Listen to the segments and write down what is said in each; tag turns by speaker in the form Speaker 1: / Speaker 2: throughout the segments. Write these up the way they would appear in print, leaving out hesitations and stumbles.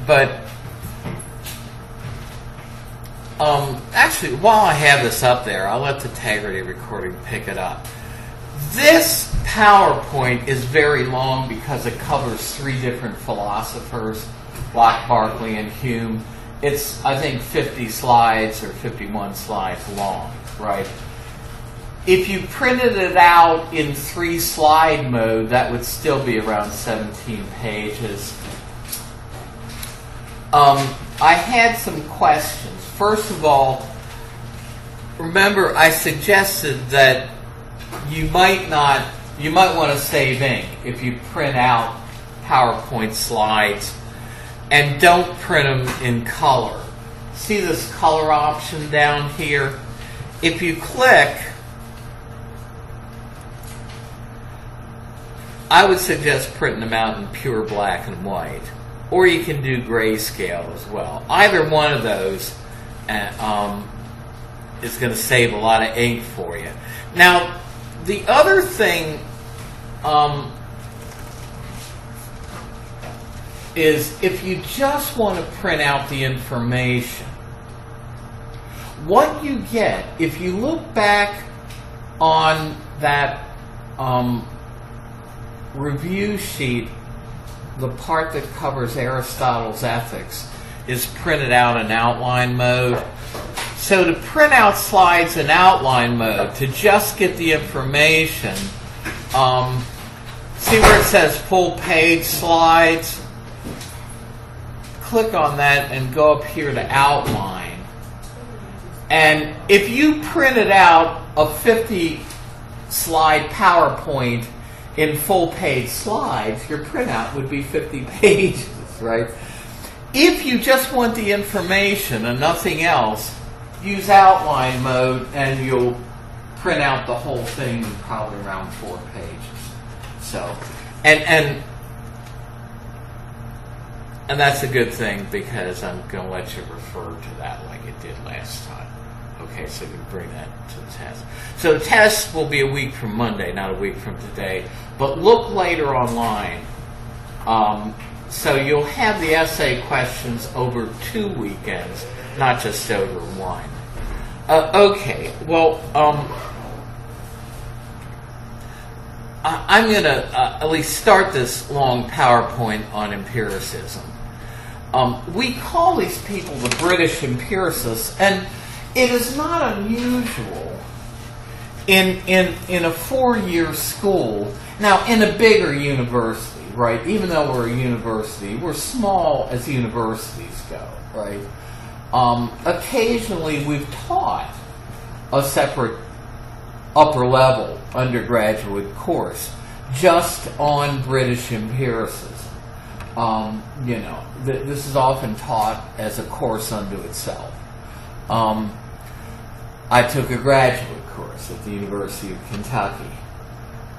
Speaker 1: But actually, while I have this up there, I'll let the Integrity recording pick it up. This PowerPoint is very long because it covers 3 different philosophers, Locke, Berkeley, and Hume. It's, I think, 50 slides or 51 slides long, right? If you printed it out in 3-slide mode, that would still be around 17 pages. I had some questions. First of all, remember I suggested that you might want to save ink if you print out PowerPoint slides, and don't print them in color. See this color option down here? If you click, I would suggest printing them out in pure black and white, or you can do grayscale as well. Either one of those is going to save a lot of ink for you. Now, the other thing is if you just want to print out the information, what you get, if you look back on that review sheet, the part that covers Aristotle's Ethics is printed out in outline mode. So to print out slides in outline mode, to just get the information, see where it says full page slides? Click on that and go up here to outline. And if you printed out a 50-slide PowerPoint in full-page slides, your printout would be 50 pages, right? If you just want the information and nothing else, use outline mode and you'll print out the whole thing in probably around 4 pages. So, and that's a good thing because I'm going to let you refer to that like it did last time. Okay, so you can bring that to the test. So the test will be a week from Monday, not a week from today. But look later online. So you'll have the essay questions over 2 weekends, not just over one. Okay, well, I'm going to at least start this long PowerPoint on empiricism. We call these people the British empiricists, and it is not unusual in a 4-year school. Now, in a bigger university, right? Even though we're a university, we're small as universities go, right? Occasionally, we've taught a separate upper-level undergraduate course just on British empiricism. You know, this is often taught as a course unto itself. I took a graduate course at the University of Kentucky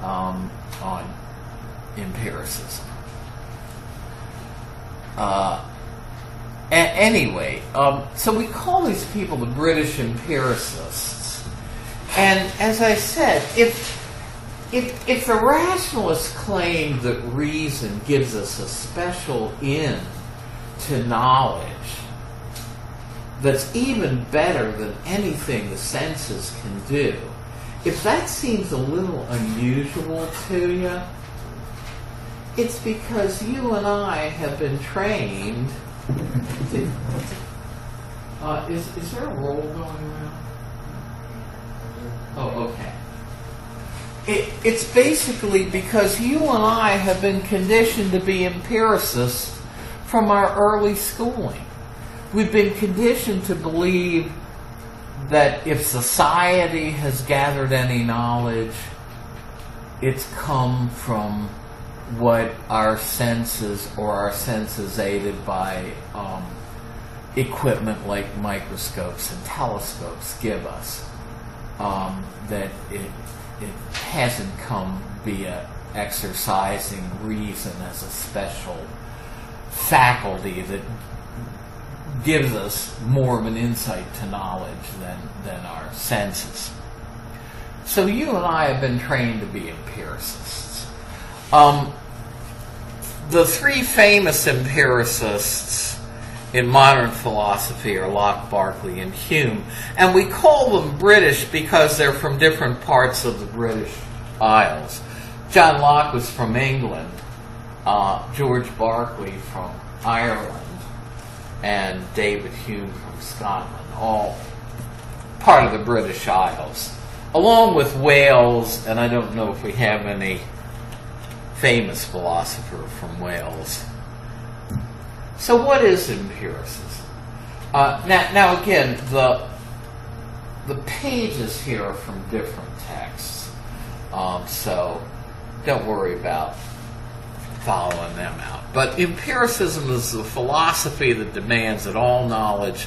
Speaker 1: on empiricism. Anyway, so we call these people the British empiricists. And as I said, if the rationalists claim that reason gives us a special in to knowledge that's even better than anything the senses can do, if that seems a little unusual to you, it's because you and I have been trained. Is there a roll going around? Oh, okay. It's basically because you and I have been conditioned to be empiricists from our early schooling. We've been conditioned to believe that if society has gathered any knowledge, it's come from what our senses or our senses aided by equipment like microscopes and telescopes give us. That it hasn't come via exercising reason as a special faculty that gives us more of an insight to knowledge than our senses. So you and I have been trained to be empiricists. The 3 famous empiricists in modern philosophy are Locke, Berkeley, and Hume. And we call them British because they're from different parts of the British Isles. John Locke was from England, George Berkeley from Ireland, and David Hume from Scotland, all part of the British Isles, along with Wales, and I don't know if we have any famous philosopher from Wales. So what is empiricism? Now again, the pages here are from different texts, so don't worry about following them out. But empiricism is the philosophy that demands that all knowledge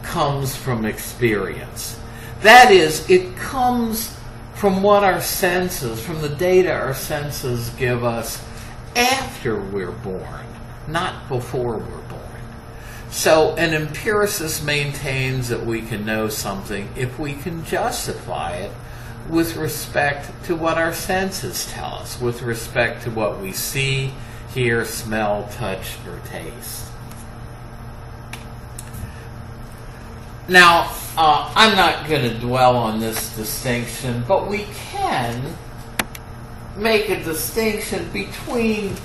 Speaker 1: comes from experience. That is, it comes from what our senses, from the data our senses give us after we're born, not before we're born. So an empiricist maintains that we can know something if we can justify it with respect to what our senses tell us, with respect to what we see, hear, smell, touch, or taste. Now, I'm not going to dwell on this distinction, but we can make a distinction between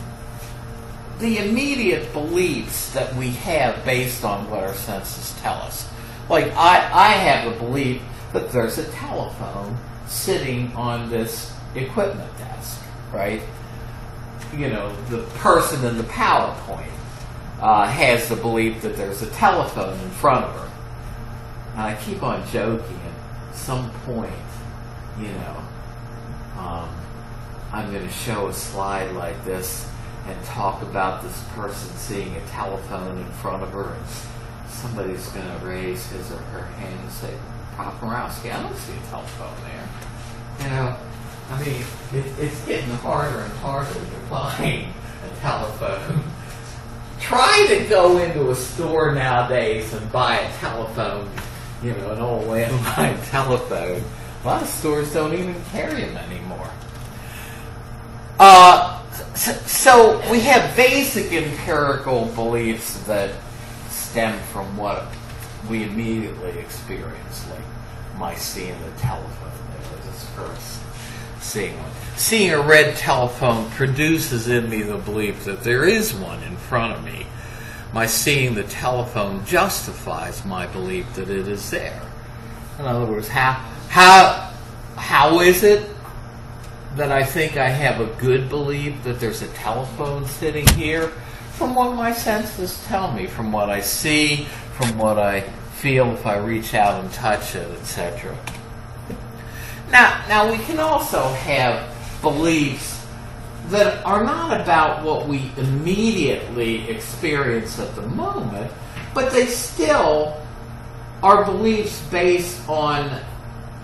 Speaker 1: the immediate beliefs that we have based on what our senses tell us. Like, I have a belief that there's a telephone sitting on this equipment desk, right? You know, the person in the PowerPoint has the belief that there's a telephone in front of her. And I keep on joking, at some point, you know, I'm going to show a slide like this and talk about this person seeing a telephone in front of her, and somebody's going to raise his or her hand and say, Prof. Morawski, I don't see a telephone there. You know, I mean, it's getting harder and harder to find a telephone. Try to go into a store nowadays and buy a telephone, you know, an old landline telephone. A lot of stores don't even carry them anymore. So we have basic empirical beliefs that stem from what we immediately experience, like my seeing the telephone. There was first seeing one. Seeing a red telephone produces in me the belief that there is one in front of me. My seeing the telephone justifies my belief that it is there. In other words, how is it that I think I have a good belief that there's a telephone sitting here? From what my senses tell me, from what I see, from what I feel if I reach out and touch it, etc. Now we can also have beliefs that are not about what we immediately experience at the moment, but they still are beliefs based on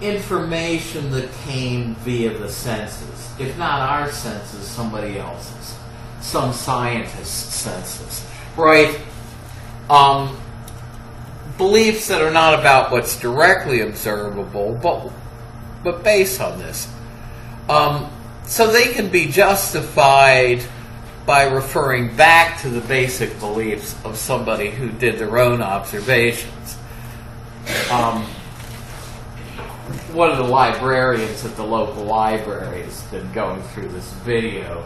Speaker 1: information that came via the senses. If not our senses, somebody else's. Some scientist's senses. Right? Beliefs that are not about what's directly observable, but based on this. So they can be justified by referring back to the basic beliefs of somebody who did their own observations. One of the librarians at the local library has been going through this video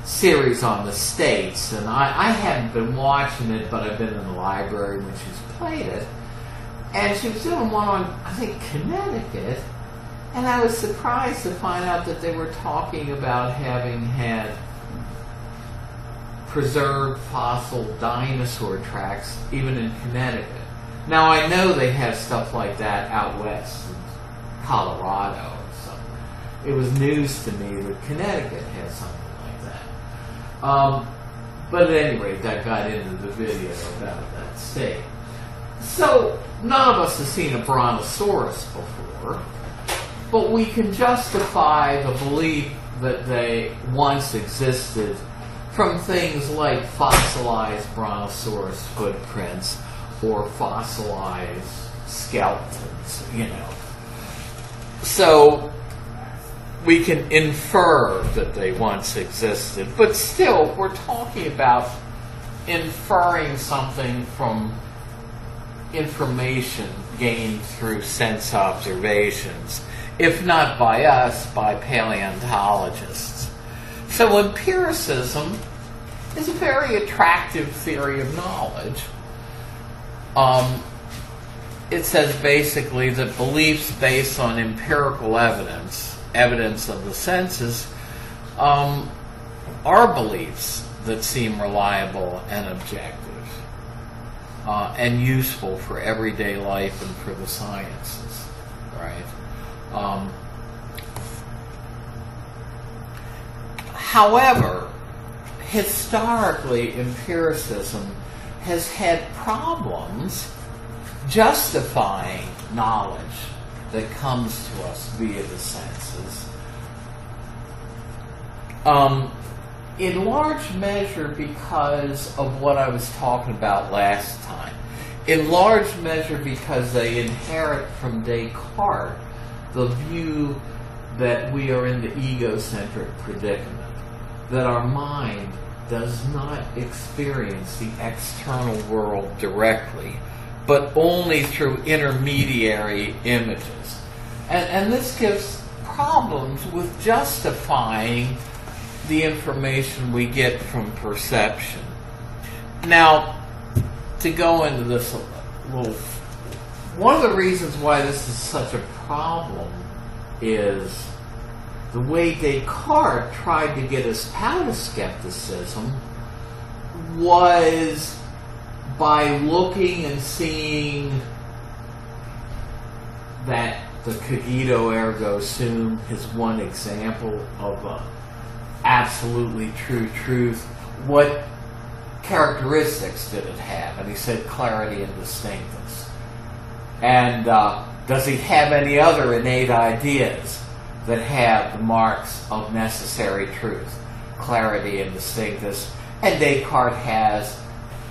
Speaker 1: series on the states, and I haven't been watching it, but I've been in the library when she's played it, and she was doing one on, I think, Connecticut, and I was surprised to find out that they were talking about having had preserved fossil dinosaur tracks even in Connecticut. Now, I know they have stuff like that out west in Colorado or something. It was news to me that Connecticut has something like that. But at any rate, that got into the video about that state. So, none of us have seen a brontosaurus before, but we can justify the belief that they once existed from things like fossilized brontosaurus footprints or fossilized skeletons, you know. So we can infer that they once existed, but still we're talking about inferring something from information gained through sense observations, if not by us, by paleontologists. So empiricism is a very attractive theory of knowledge. It says basically that beliefs based on empirical evidence of the senses, are beliefs that seem reliable and objective and useful for everyday life and for the sciences, right? However, historically, empiricism has had problems justifying knowledge that comes to us via the senses. In large measure because of what I was talking about last time. In large measure because they inherit from Descartes the view that we are in the egocentric predicament, that our mind does not experience the external world directly, but only through intermediary images. And this gives problems with justifying the information we get from perception. Now, to go into this a little, one of the reasons why this is such a problem is the way Descartes tried to get us out of skepticism was by looking and seeing that the cogito ergo sum, his one example of absolutely true truth, what characteristics did it have? And he said clarity and distinctness. And does he have any other innate ideas that have the marks of necessary truth? Clarity and distinctness. And Descartes has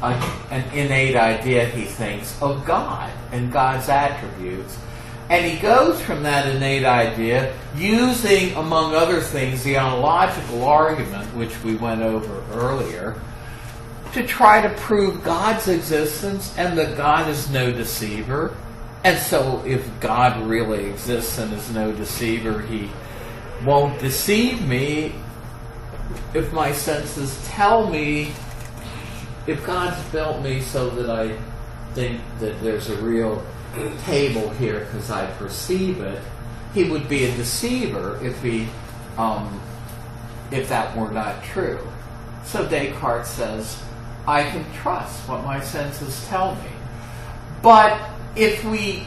Speaker 1: an innate idea, he thinks, of God and God's attributes. And he goes from that innate idea, using, among other things, the ontological argument, which we went over earlier, to try to prove God's existence and that God is no deceiver. And so if God really exists and is no deceiver, he won't deceive me if my senses tell me, if God's built me so that I think that there's a real table here because I perceive it, he would be a deceiver if that were not true. So Descartes says, I can trust what my senses tell me. But if we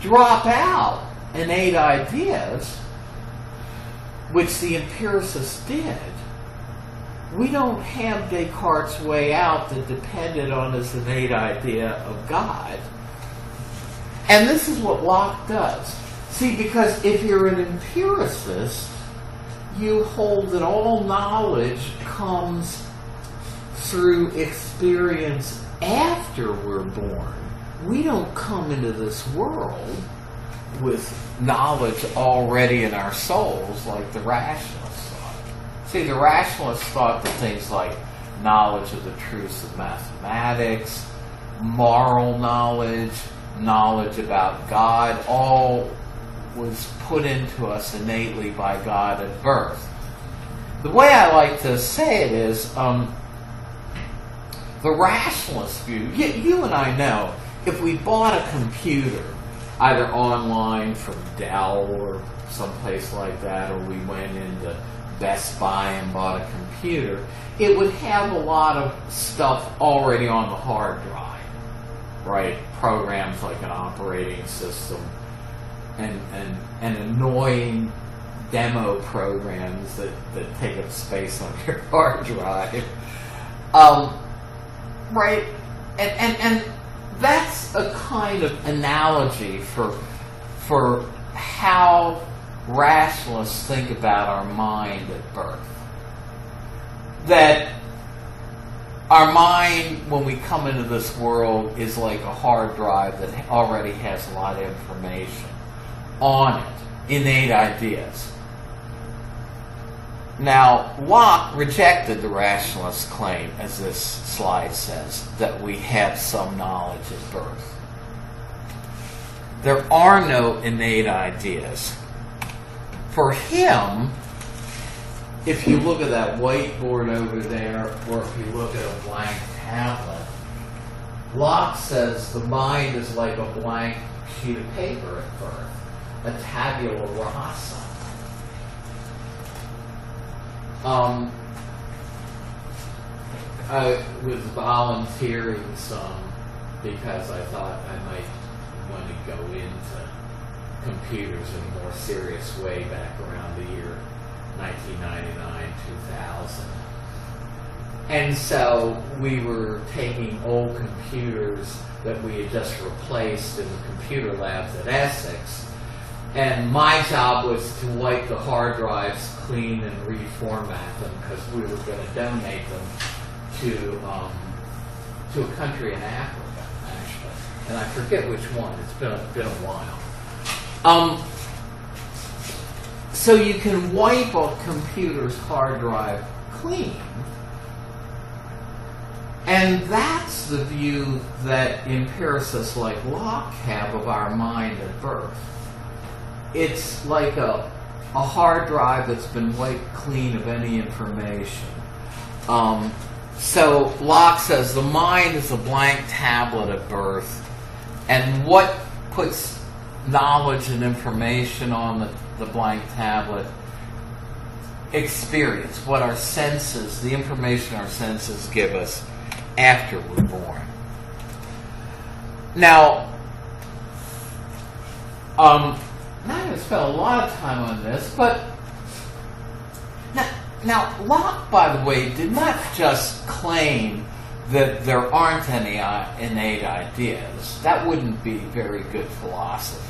Speaker 1: drop out innate ideas, which the empiricists did, we don't have Descartes' way out that depended on his innate idea of God. And this is what Locke does. See, because if you're an empiricist, you hold that all knowledge comes through experience after we're born. We don't come into this world with knowledge already in our souls like the rationalists thought. See, the rationalists thought that things like knowledge of the truths of mathematics, moral knowledge, knowledge about God, all was put into us innately by God at birth. The way I like to say it is, the rationalist view, you and I know, if we bought a computer, either online from Dell or someplace like that, or we went into Best Buy and bought a computer, it would have a lot of stuff already on the hard drive, right? Programs like an operating system and annoying demo programs that take up space on your hard drive. Right? And that's a kind of analogy for how rationalists think about our mind at birth. That our mind, when we come into this world, is like a hard drive that already has a lot of information on it, innate ideas. Now, Locke rejected the rationalist claim, as this slide says, that we have some knowledge at birth. There are no innate ideas. For him, if you look at that whiteboard over there, or if you look at a blank tablet, Locke says the mind is like a blank sheet of paper at birth, a tabula rasa. I was volunteering some because I thought I might want to go into computers in a more serious way back around the year 1999, 2000. And so we were taking old computers that we had just replaced in the computer labs at Essex. And my job was to wipe the hard drives clean and reformat them because we were going to donate them to a country in Africa, actually. And I forget which one. It's been a while. So you can wipe a computer's hard drive clean. And that's the view that empiricists like Locke have of our mind at birth. It's like a hard drive that's been wiped clean of any information. So Locke says the mind is a blank tablet at birth, and what puts knowledge and information on the blank tablet? Experience, what our senses, the information our senses give us after we're born. Now, I'm not going to spend a lot of time on this, but now Locke, by the way, did not just claim that there aren't any innate ideas. That wouldn't be very good philosophy.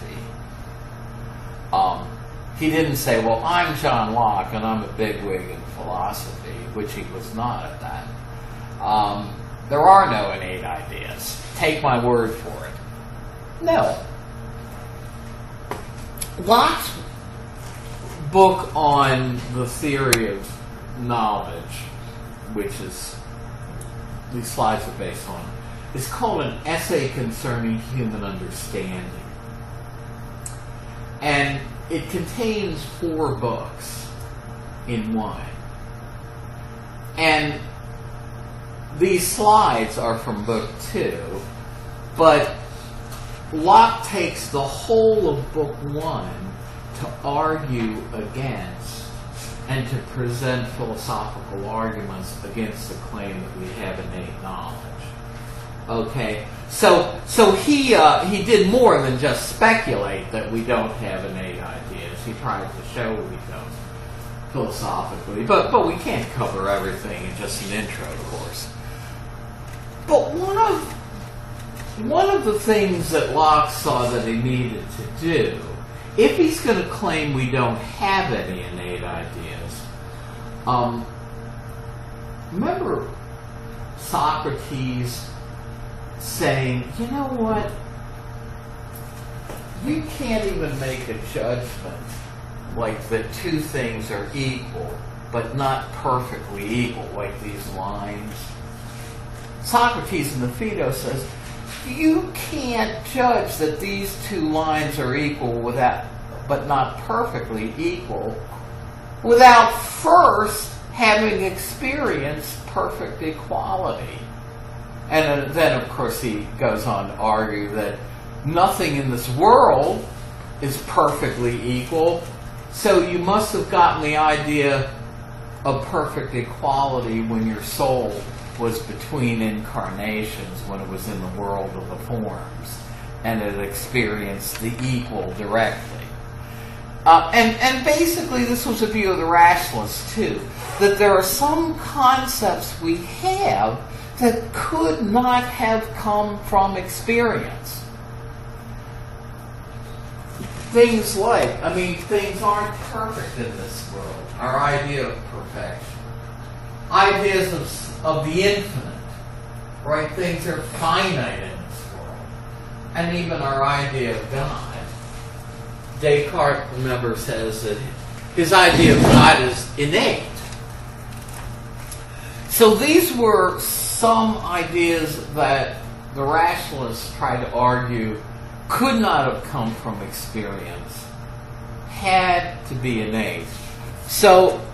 Speaker 1: He didn't say, well, I'm John Locke and I'm a bigwig in philosophy, which he was not at that. There are no innate ideas. Take my word for it. No. Locke's book on the theory of knowledge, which is these slides are based on, is called An Essay Concerning Human Understanding. And it contains 4 books in one. And these slides are from book 2, but Locke takes the whole of book 1 to argue against and to present philosophical arguments against the claim that we have innate knowledge. Okay, so he did more than just speculate that we don't have innate ideas. He tried to show we don't philosophically, but we can't cover everything in just an intro course. But one of the things that Locke saw that he needed to do, if he's going to claim we don't have any innate ideas, remember Socrates saying, you know what, you can't even make a judgment like that two things are equal, but not perfectly equal, like these lines. Socrates in the Phaedo says, you can't judge that these two lines are equal without, but not perfectly equal, without first having experienced perfect equality. And then, of course, he goes on to argue that nothing in this world is perfectly equal, so you must have gotten the idea of perfect equality when your soul was between incarnations, when it was in the world of the forms, and it experienced the equal directly. And basically this was a view of the rationalists too, that there are some concepts we have that could not have come from experience. Things like, things aren't perfect in this world. Our idea of perfection. Ideas of the infinite, right? Things are finite in this world. And even our idea of God. Descartes, remember, says that his idea of God is innate. So these were some ideas that the rationalists tried to argue could not have come from experience, had to be innate. So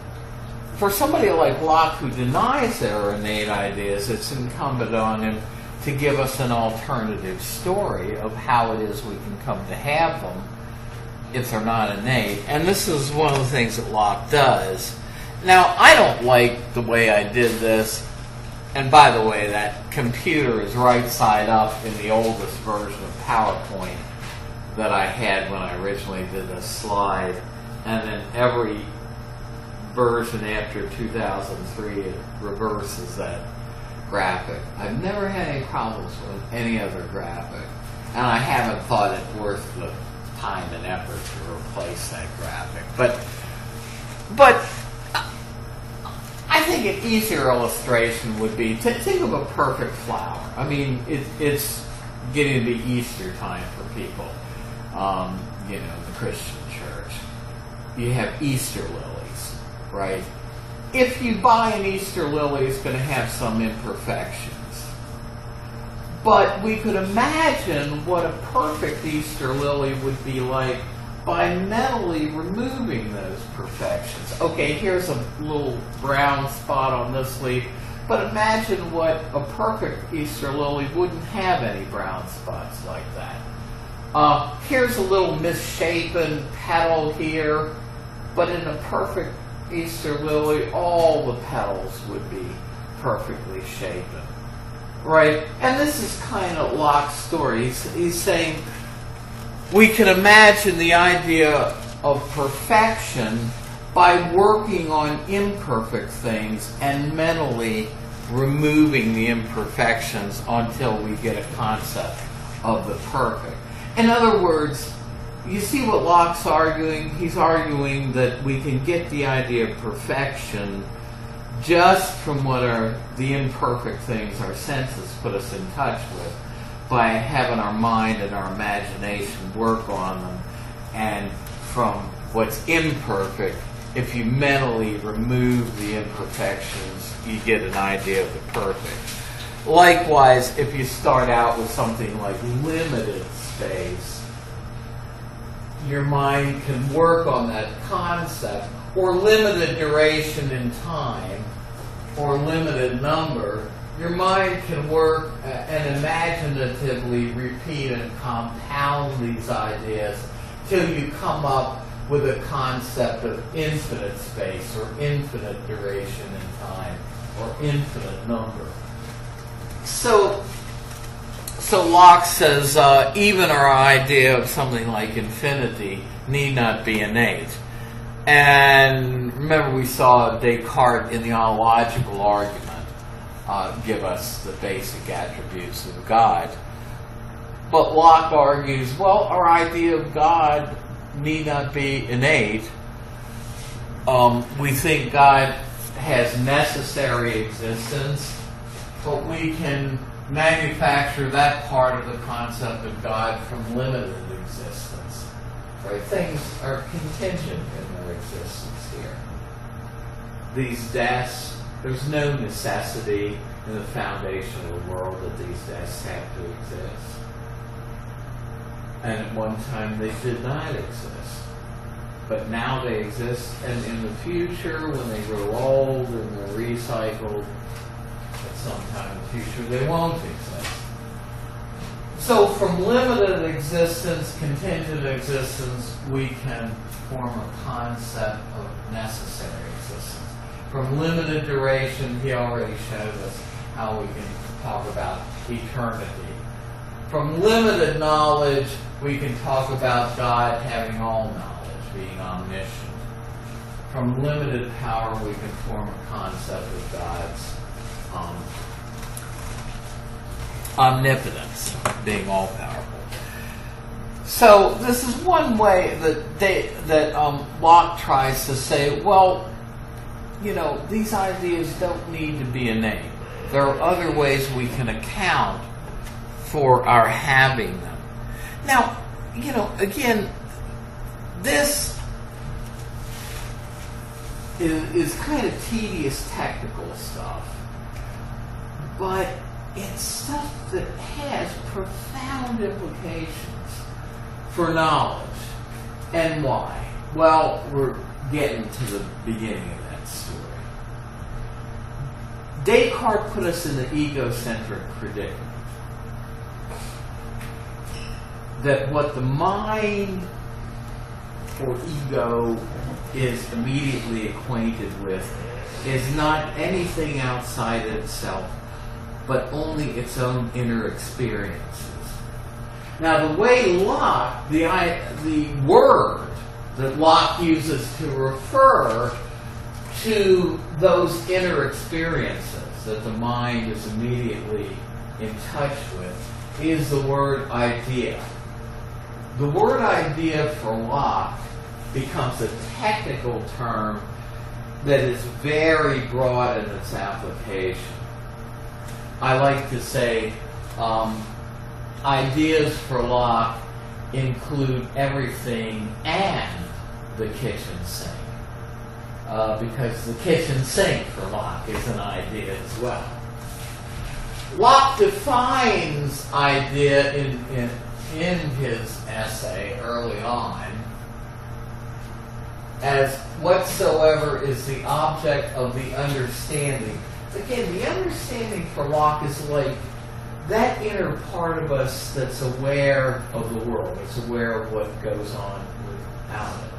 Speaker 1: for somebody like Locke who denies there are innate ideas, it's incumbent on him to give us an alternative story of how it is we can come to have them if they're not innate. And this is one of the things that Locke does. Now, I don't like the way I did this. And by the way, that computer is right side up in the oldest version of PowerPoint that I had when I originally did this slide. And then every version after 2003, it reverses that graphic. I've never had any problems with any other graphic. And I haven't thought it worth the time and effort to replace that graphic. But I think an easier illustration would be to think of a perfect flower. I mean, it's getting to be Easter time for people, the Christian church. You have Easter lilies, right? If you buy an Easter lily, it's going to have some imperfections. But we could imagine what a perfect Easter lily would be like by mentally removing those perfections. Okay, here's a little brown spot on this leaf, but imagine what a perfect Easter lily wouldn't have any brown spots like that. Here's a little misshapen petal here, but in a perfect Easter lily, all the petals would be perfectly shapen, right? And this is kind of Locke's story. He's saying, we can imagine the idea of perfection by working on imperfect things and mentally removing the imperfections until we get a concept of the perfect. In other words, you see what Locke's arguing? He's arguing that we can get the idea of perfection just from what are the imperfect things our senses put us in touch with, by having our mind and our imagination work on them. And from what's imperfect, if you mentally remove the imperfections, you get an idea of the perfect. Likewise, if you start out with something like limited space, your mind can work on that concept, or limited duration in time, or limited number. Your mind can work and imaginatively repeat and compound these ideas till you come up with a concept of infinite space, or infinite duration in time, or infinite number. So Locke says even our idea of something like infinity need not be innate. And remember, we saw Descartes in the ontological argument give us the basic attributes of God. But Locke argues, well, our idea of God need not be innate. We think God has necessary existence, but we can manufacture that part of the concept of God from limited existence. Right? Things are contingent in their existence here. These deaths, there's no necessity in the foundation of the world that these deaths have to exist. And at one time they did not exist. But now they exist, and in the future, when they grow old and they're recycled, at some time in the future they won't exist. So from limited existence, contingent existence, we can form a concept of necessary existence. From limited duration, he already showed us how we can talk about eternity. From limited knowledge, we can talk about God having all knowledge, being omniscient. From limited power, we can form a concept of God's omnipotence, being all-powerful. So this is one way that Locke tries to say, well, these ideas don't need to be innate. There are other ways we can account for our having them. Now, again, this is kind of tedious technical stuff. but it's stuff that has profound implications for knowledge. And why? Well, we're getting to the beginning of that story. Descartes put us in the egocentric predicament that what the mind or ego is immediately acquainted with is not anything outside itself, but only its own inner experiences. Now, the way Locke, the word that Locke uses to refer to those inner experiences that the mind is immediately in touch with, is the word idea. The word idea for Locke becomes a technical term that is very broad in its application. I like to say ideas for Locke include everything and the kitchen sink, because the kitchen sink for Locke is an idea as well. Locke defines idea in his essay early on as whatsoever is the object of the understanding. Again, the understanding for Locke is like that inner part of us that's aware of the world. It's aware of what goes on without it.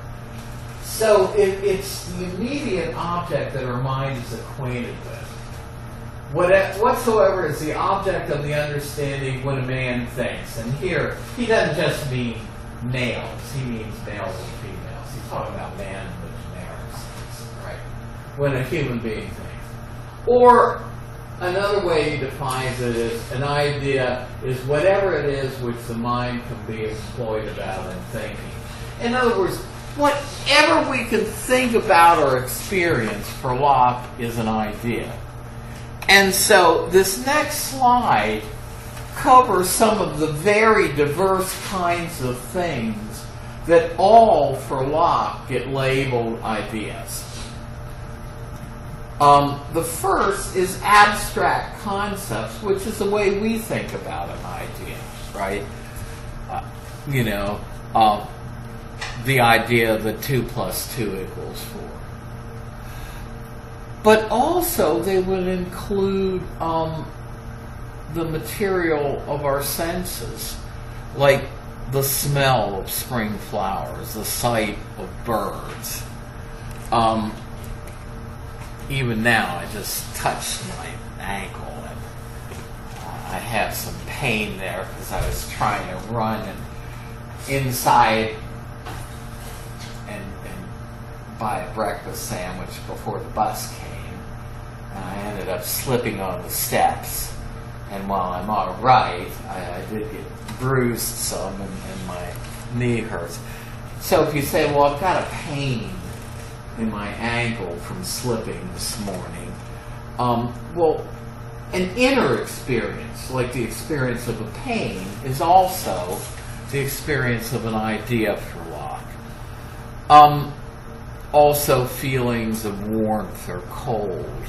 Speaker 1: So it's the immediate object that our mind is acquainted with. Whatsoever is the object of the understanding when a man thinks. And here, he doesn't just mean males. He means males and females. He's talking about man in the generic sense, right? When a human being thinks. Or another way he defines it is an idea is whatever it is which the mind can be employed about in thinking. In other words, whatever we can think about or experience for Locke is an idea. And so this next slide covers some of the very diverse kinds of things that all for Locke get labeled ideas. The first is abstract concepts, which is the way we think about an idea, right? The idea that 2 + 2 = 4. But also they would include the material of our senses, like the smell of spring flowers, the sight of birds. Even now, I just touched my ankle, and I have some pain there because I was trying to run inside and buy a breakfast sandwich before the bus came. And I ended up slipping on the steps. And while I'm all right, I did get bruised some, and my knee hurts. So if you say, well, I've got a pain in my ankle from slipping this morning, well, an inner experience, like the experience of a pain, is also the experience of an idea for Locke. Also feelings of warmth or cold,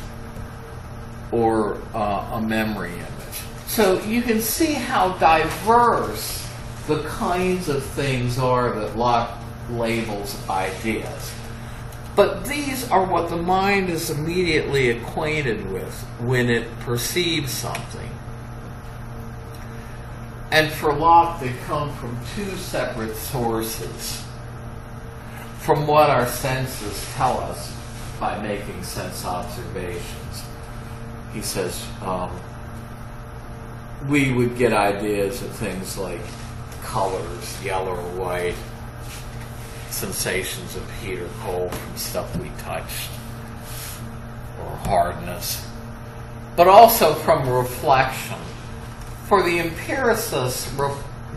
Speaker 1: or a memory image. So you can see how diverse the kinds of things are that Locke labels ideas. But these are what the mind is immediately acquainted with when it perceives something. And for Locke, they come from 2 separate sources. From what our senses tell us by making sense observations. He says we would get ideas of things like colors, yellow or white, sensations of heat or cold from stuff we touched, or hardness, but also from reflection. For the empiricists,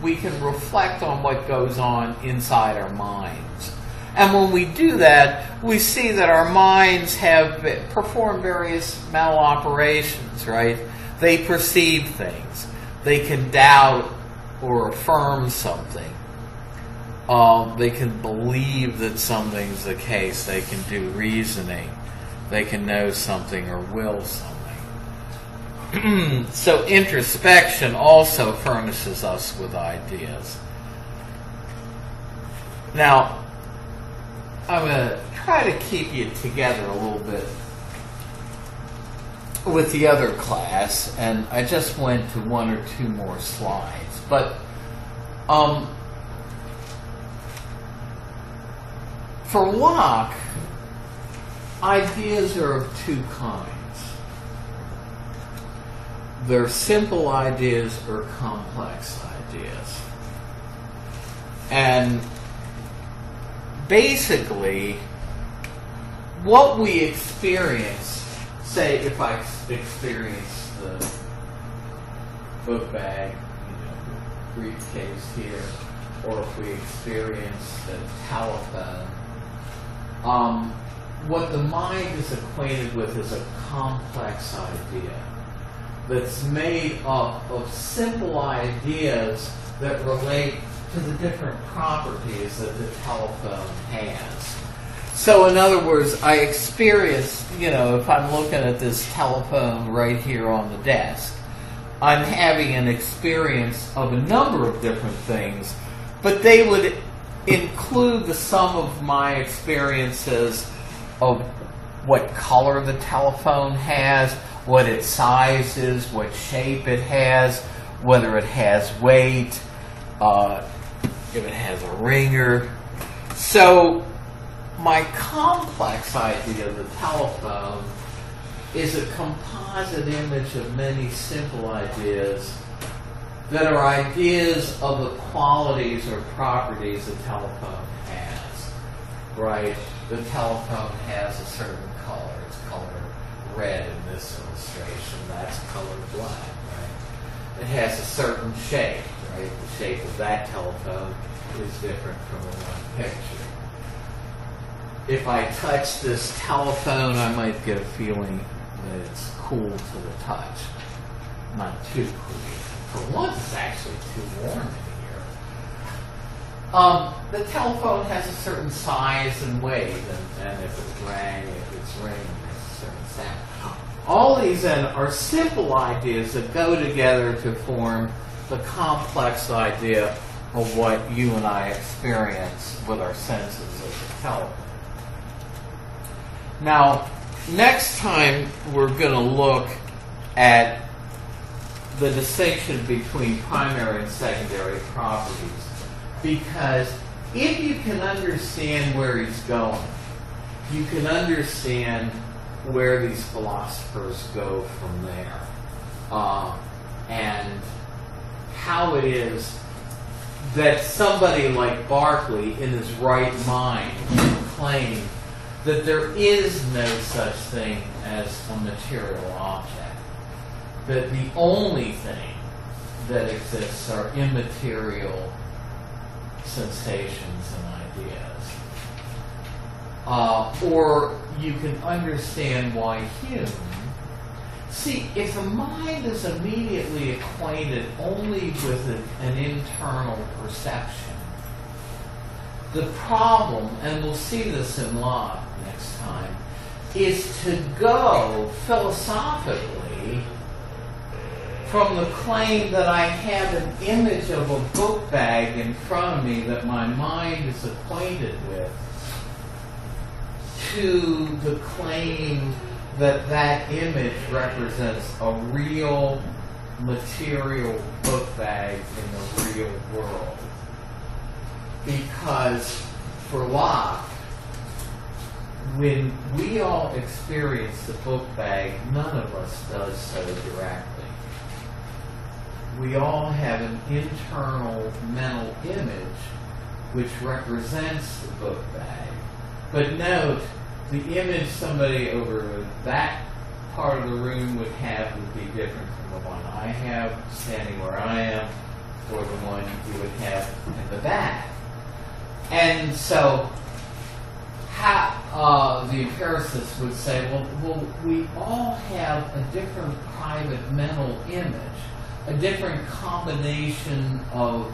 Speaker 1: we can reflect on what goes on inside our minds. And when we do that, we see that our minds have performed various mental operations, right? They perceive things. They can doubt or affirm something. They can believe that something's the case. They can do reasoning. They can know something or will something. So introspection also furnishes us with ideas. Now, I'm going to try to keep you together a little bit with the other class, and I just went to one or two more slides. But for Locke, ideas are of two kinds. They're simple ideas or complex ideas. And basically, what we experience, say if I experience the book bag, briefcase here, or if we experience the telephone, what the mind is acquainted with is a complex idea that's made up of simple ideas that relate to the different properties that the telephone has. So in other words, I experience, if I'm looking at this telephone right here on the desk, I'm having an experience of a number of different things, but they would include the sum of my experiences of what color the telephone has, what its size is, what shape it has, whether it has weight, if it has a ringer. So my complex idea of the telephone is a composite image of many simple ideas that are ideas of the qualities or properties the telephone has, right? The telephone has a certain color. It's colored red in this illustration. That's colored black, right? It has a certain shape, right? The shape of that telephone is different from the one picture. If I touch this telephone, I might get a feeling that it's cool to the touch. Not too cool. For once, it's actually too warm in here. The telephone has a certain size and weight, and if it rang, if it's ringing, there's a certain sound. All these then are simple ideas that go together to form the complex idea of what you and I experience with our senses of the telephone. Now, next time we're going to look at the distinction between primary and secondary properties, because if you can understand where he's going, you can understand where these philosophers go from there, and how it is that somebody like Berkeley, in his right mind, can claim that there is no such thing as a material object, that the only thing that exists are immaterial sensations and ideas. Or you can understand why Hume. See, if the mind is immediately acquainted only with an internal perception, the problem, and we'll see this in Locke next time, is to go philosophically from the claim that I have an image of a book bag in front of me that my mind is acquainted with, to the claim that that image represents a real material book bag in the real world. Because for Locke, when we all experience the book bag, none of us does so directly. We all have an internal mental image which represents the book bag. But note, the image somebody over that part of the room would have would be different from the one I have standing where I am, or the one you would have in the back. And so the empiricists would say, well, we all have a different private mental image, a different combination of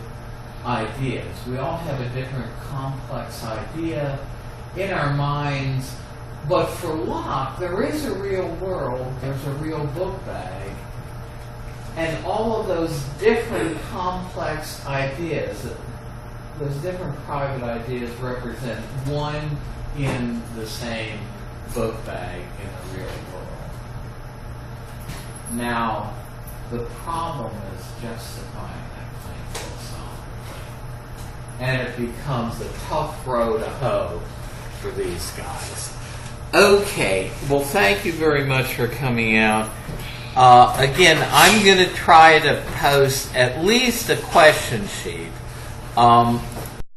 Speaker 1: ideas. We all have a different complex idea in our minds, but for Locke, there is a real world, there's a real book bag, And all of those different complex ideas, those different private ideas represent one in the same book bag in the real world. Now, the problem is justifying that claim philosophically. And it becomes a tough row to hoe for these guys. Okay, well, thank you very much for coming out. Again, I'm going to try to post at least a question sheet.